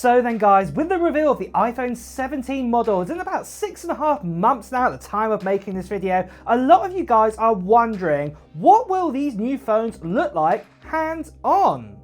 So then guys, with the reveal of the iPhone 17 model, it's in about 6.5 months now at the time of making this video, a lot of you guys are wondering, what will these new phones look like hands-on?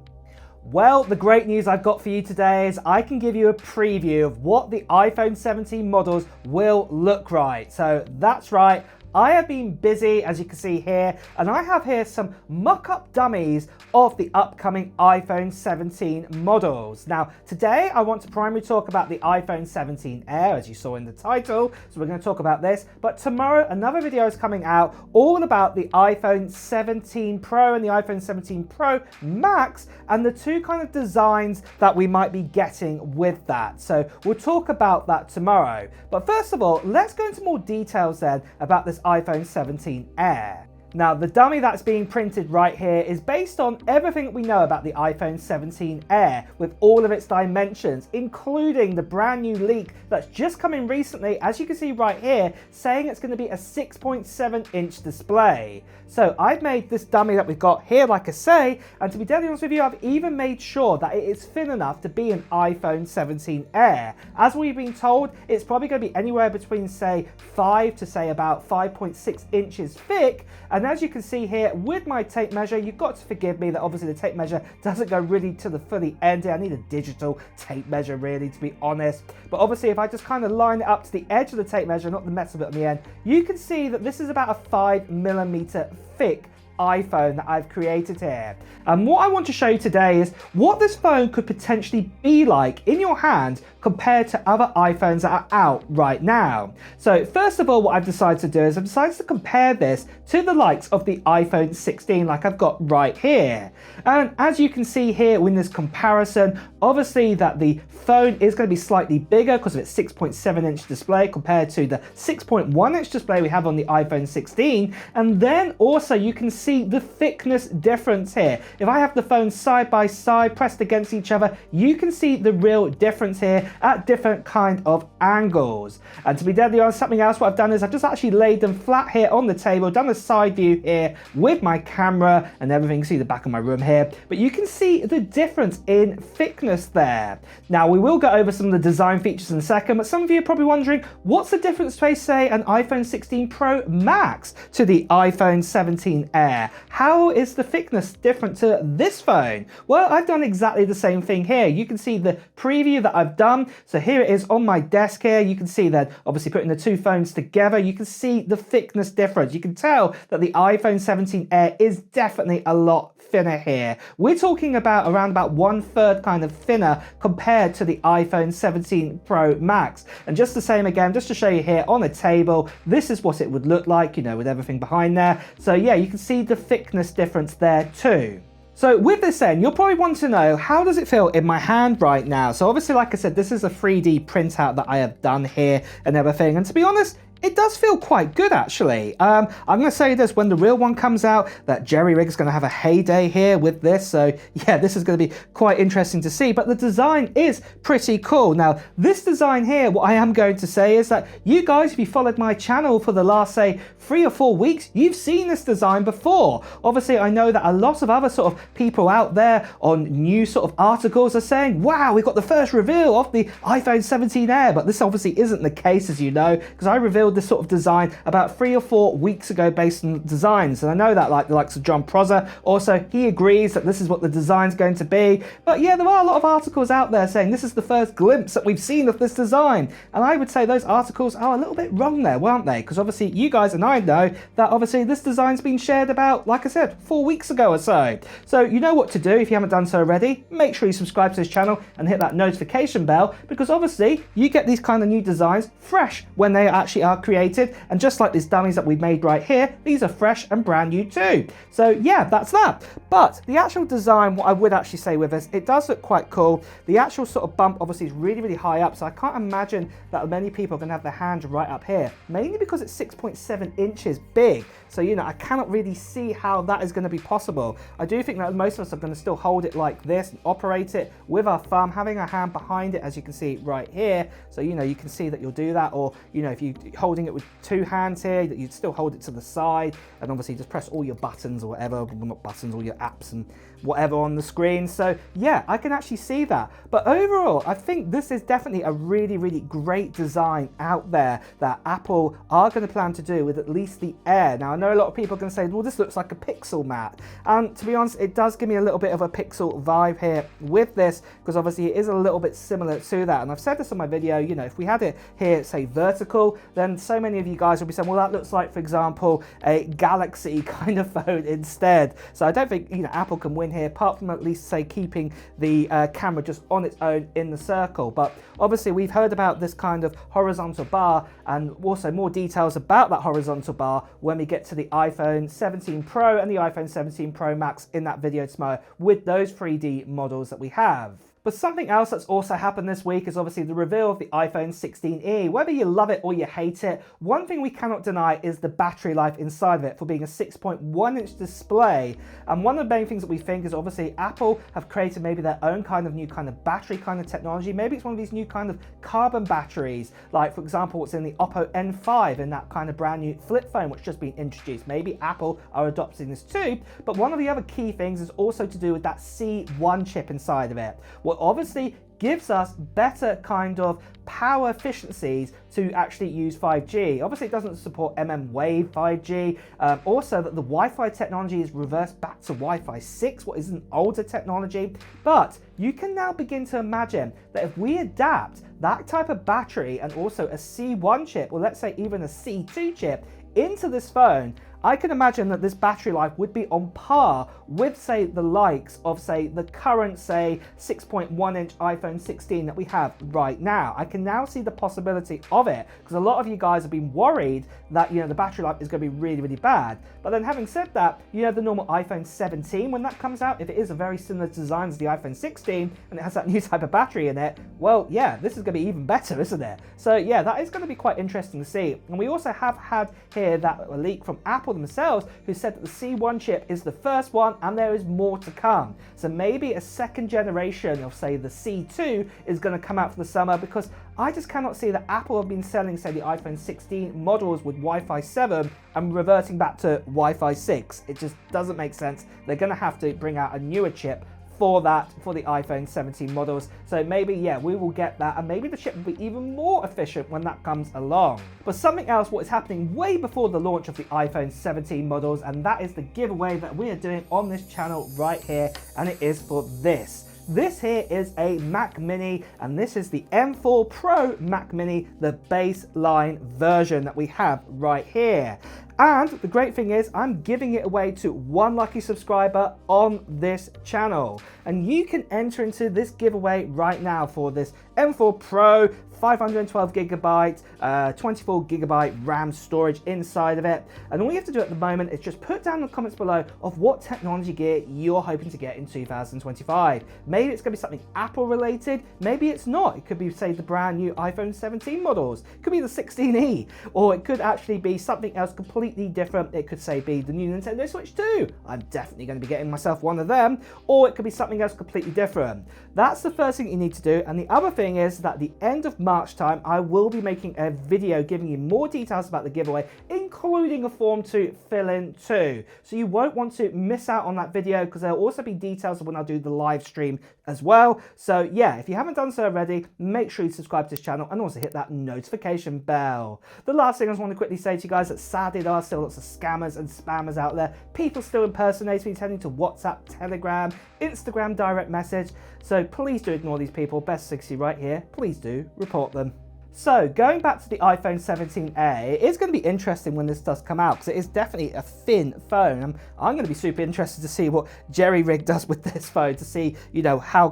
Well, the great news I've got for you today is I can give you a preview of what the iPhone 17 models will look like. So that's right, I have been busy, as you can see here, and I have here some mock-up dummies of the upcoming iPhone 17 models. Now, today I want to primarily talk about the iPhone 17 Air, as you saw in the title, so we're going to talk about this. But tomorrow, another video is coming out all about the iPhone 17 Pro and the iPhone 17 Pro Max, and the two kind of designs that we might be getting with that. So we'll talk about that tomorrow. But first of all, let's go into more details then about this iPhone 17 Air. Now, the dummy that's being printed right here is based on everything we know about the iPhone 17 Air, with all of its dimensions, including the brand new leak that's just come in recently, as you can see right here, saying it's going to be a 6.7-inch display. So I've made this dummy that we've got here, like I say, and to be deadly honest with you, I've even made sure that it is thin enough to be an iPhone 17 Air. As we've been told, it's probably going to be anywhere between, say, 5 to, say, about 5.6 inches thick. And as you can see here with my tape measure, you've got to forgive me that obviously the tape measure doesn't go really to the fully end here. I need a digital tape measure really, to be honest. But obviously if I just kind of line it up to the edge of the tape measure, not the mess of it on the end, you can see that this is about a 5mm thick iPhone that I've created here. And what I want to show you today is what this phone could potentially be like in your hand compared to other iPhones that are out right now. So first of all, what I've decided to do is I've decided to compare this to the likes of the iPhone 16 like I've got right here. And as you can see here in this comparison, obviously that the phone is going to be slightly bigger because of its 6.7-inch display compared to the 6.1-inch display we have on the iPhone 16. And then also you can see the thickness difference here. If I have the phones side by side pressed against each other, you can see the real difference here at different kind of angles. And to be deadly honest, something else what I've done is I've just actually laid them flat here on the table, done a side view here with my camera and everything. You can see the back of my room here, but you can see the difference in thickness there. Now we will go over some of the design features in a second, but some of you are probably wondering, what's the difference between, say, an iPhone 16 Pro Max to the iPhone 17 Air? How is the thickness different to this phone? Well, I've done exactly the same thing here. You can see the preview that I've done. So here it is on my desk here. You can see that obviously putting the two phones together, you can see the thickness difference. You can tell that the iPhone 17 Air is definitely a lot thinner here. We're talking about around about 1/3 kind of thinner compared to the iPhone 17 Pro Max. And just the same again, just to show you here on a table, this is what it would look like, you know, with everything behind there. So yeah, you can see the thickness difference there too. So with this then, you'll probably want to know, how does it feel in my hand right now? So obviously, like I said, this is a 3D printout that I have done here and everything. And to be honest, it does feel quite good actually. I'm going to say this, when the real one comes out, that Jerry Rig is going to have a heyday here with this. So yeah, this is going to be quite interesting to see, but the design is pretty cool. Now this design here, what I am going to say is that you guys, if you followed my channel for the last, say, 3 or 4 weeks, you've seen this design before. Obviously, I know that a lot of other sort of people out there on news sort of articles are saying, wow, we've got the first reveal of the iPhone 17 Air, but this obviously isn't the case, as you know, because I revealed this sort of design about 3 or 4 weeks ago based on designs. And I know that like the likes of John Prosser, also he agrees that this is what the design's going to be. But yeah, there are a lot of articles out there saying this is the first glimpse that we've seen of this design. And I would say those articles are a little bit wrong there, weren't they? Because obviously you guys and I know that obviously this design's been shared about, like I said, 4 weeks ago or so. So you know what to do if you haven't done so already. Make sure you subscribe to this channel and hit that notification bell, because obviously you get these kind of new designs fresh when they actually are created. And just like these dummies that we've made right here, these are fresh and brand new too. So yeah, that's that. But the actual design, what I would actually say with this, it does look quite cool. The actual sort of bump obviously is really, really high up. So I can't imagine that many people are going to have their hand right up here, mainly because it's 6.7 inches big. So, you know, I cannot really see how that is going to be possible. I do think that most of us are going to still hold it like this and operate it with our thumb, having our hand behind it, as you can see right here. So, you know, you can see that you'll do that. Or, you know, if you're holding it with 2 hands here, that you'd still hold it to the side and obviously just press all your buttons or whatever, well, not buttons, all your apps and whatever on the screen. So yeah, I can actually see that. But overall, I think this is definitely a really, really great design out there that Apple are going to plan to do with at least the Air. Now, I know a lot of people can say, well, this looks like a Pixel mat. And to be honest, it does give me a little bit of a Pixel vibe here with this, because obviously it is a little bit similar to that. And I've said this on my video, you know, if we had it here, say vertical, then so many of you guys will be saying, well, that looks like, for example, a Galaxy kind of phone instead. So I don't think, you know, Apple can win here, apart from at least, say, keeping the camera just on its own in the circle. But obviously we've heard about this kind of horizontal bar, and also more details about that horizontal bar when we get to the iPhone 17 Pro and the iPhone 17 Pro Max in that video tomorrow with those 3D models that we have. But something else that's also happened this week is obviously the reveal of the iPhone 16e. Whether you love it or you hate it, one thing we cannot deny is the battery life inside of it for being a 6.1-inch display. And one of the main things that we think is obviously Apple have created maybe their own kind of new kind of battery kind of technology. Maybe it's one of these new kind of carbon batteries, like for example what's in the Oppo N5 in that kind of brand new flip phone which just been introduced. Maybe Apple are adopting this too. But one of the other key things is also to do with that C1 chip inside of it. What obviously gives us better kind of power efficiencies to actually use 5G. Obviously it doesn't support Wave 5G. Also that the Wi-Fi technology is reversed back to Wi-Fi 6, what is an older technology. But you can now begin to imagine that if we adapt that type of battery and also a C1 chip, or let's say even a C2 chip into this phone, I can imagine that this battery life would be on par with, say, the likes of, say, the current, say, 6.1-inch iPhone 16 that we have right now. I can now see the possibility of it, because a lot of you guys have been worried that, you know, the battery life is going to be really, really bad. But then having said that, you know, the normal iPhone 17, when that comes out, if it is a very similar design as the iPhone 16 and it has that new type of battery in it, well, yeah, this is going to be even better, isn't it? So yeah, that is going to be quite interesting to see. And we also have had here that leak from Apple themselves, who said that the C1 chip is the first one and there is more to come. So maybe a second generation of, say, the C2 is going to come out for the summer, because I just cannot see that Apple have been selling, say, the iPhone 16 models with Wi-Fi 7 and reverting back to Wi-Fi 6. It just doesn't make sense. They're going to have to bring out a newer chip for that, for the iPhone 17 models. So maybe, yeah, we will get that, and maybe the chip will be even more efficient when that comes along. But something else, what is happening way before the launch of the iPhone 17 models, and that is the giveaway that we are doing on this channel right here, and it is for this. This here is a Mac Mini, and this is the M4 Pro Mac Mini, the baseline version that we have right here. And the great thing is I'm giving it away to one lucky subscriber on this channel. And you can enter into this giveaway right now for this M4 Pro, 512 gigabyte, 24 gigabyte RAM storage inside of it. And all you have to do at the moment is just put down in the comments below of what technology gear you're hoping to get in 2025. Maybe it's going to be something Apple related, maybe it's not. It could be, say, the brand new iPhone 17 models, it could be the 16e, or it could actually be something else completely different. It could, say, be the new Nintendo Switch 2. I'm definitely going to be getting myself one of them. Or it could be something else completely different. That's the first thing you need to do. And the other thing is that at the end of March time, I will be making a video giving you more details about the giveaway, including a form to fill in too. So you won't want to miss out on that video, because there'll also be details of when I'll do the live stream as well. So yeah, if you haven't done so already, make sure you subscribe to this channel and also hit that notification bell. The last thing I just want to quickly say to you guys, that sadly there are still lots of scammers and spammers out there. People still impersonating me, turning to WhatsApp, Telegram, Instagram direct message. So please do ignore these people. Best 60 right here. Please do report them. So going back to the iPhone 17a, it is going to be interesting when this does come out, because it is definitely a thin phone. I'm going to be super interested to see what Jerry Rig does with this phone, to see, you know, how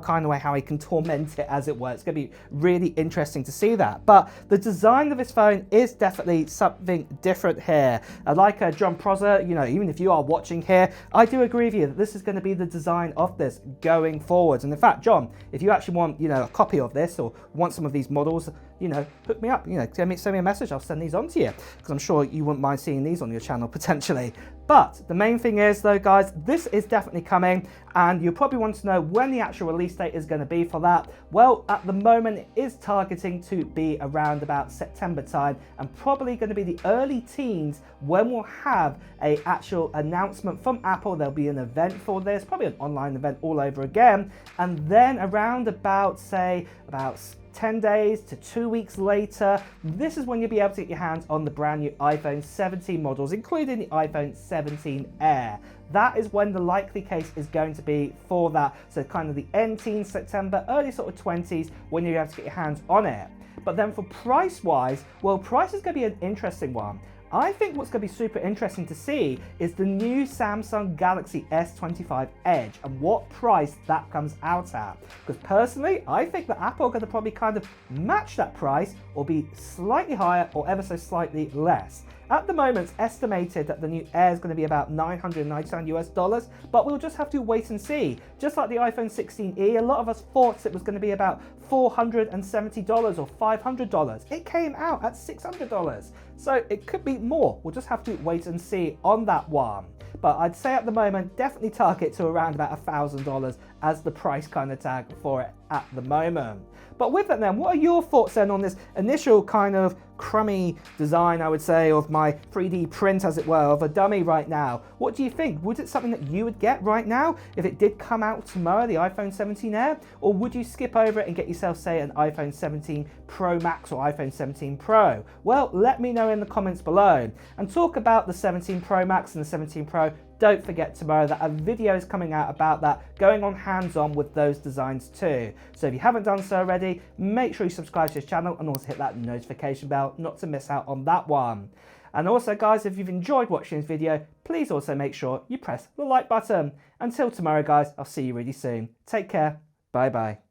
he can torment it, as it were. It's going to be really interesting to see that. But the design of this phone is definitely something different here. Like John Prosser, you know, even if you are watching here, I do agree with you that this is going to be the design of this going forwards. And in fact, John, if you actually want, you know, a copy of this or want some of these models, you know, hook me up, you know, send me a message, I'll send these on to you, because I'm sure you wouldn't mind seeing these on your channel potentially. But the main thing is though, guys, this is definitely coming, and you probably want to know when the actual release date is going to be for that. Well, at the moment it is targeting to be around about September time, and probably going to be the early teens when we'll have a actual announcement from Apple. There'll be an event for this, probably an online event all over again, and then around about, say, about 10 days to 2 weeks later, this is when you'll be able to get your hands on the brand new iPhone 17 models, including the iPhone 17 Air. That is when the likely case is going to be for that. So kind of the end teens September, early sort of 20s, when you're able to get your hands on it. But then for price-wise, well, price is going to be an interesting one. I think what's going to be super interesting to see is the new Samsung Galaxy S25 Edge and what price that comes out at. Because personally, I think that Apple are going to probably kind of match that price or be slightly higher or ever so slightly less. At the moment, it's estimated that the new Air is going to be about $999 US, but we'll just have to wait and see. Just like the iPhone 16e, a lot of us thought it was going to be about $470 or $500. It came out at $600, so it could be more. We'll just have to wait and see on that one. But I'd say at the moment, definitely target to around about $1,000 as the price kind of tag for it at the moment. But with that then, what are your thoughts then on this initial kind of crummy design, I would say, of my 3D print, as it were, of a dummy right now? What do you think? Was it something that you would get right now if it did come out tomorrow, the iPhone 17 Air? Or would you skip over it and get yourself, say, an iPhone 17 Pro Max or iPhone 17 Pro? Well, let me know in the comments below. And talk about the 17 Pro Max and the 17 Pro. Don't forget tomorrow that a video is coming out about that, going on hands-on with those designs too. So if you haven't done so already, make sure you subscribe to this channel and also hit that notification bell not to miss out on that one. And also guys, if you've enjoyed watching this video, please also make sure you press the like button. Until tomorrow guys, I'll see you really soon. Take care. Bye bye.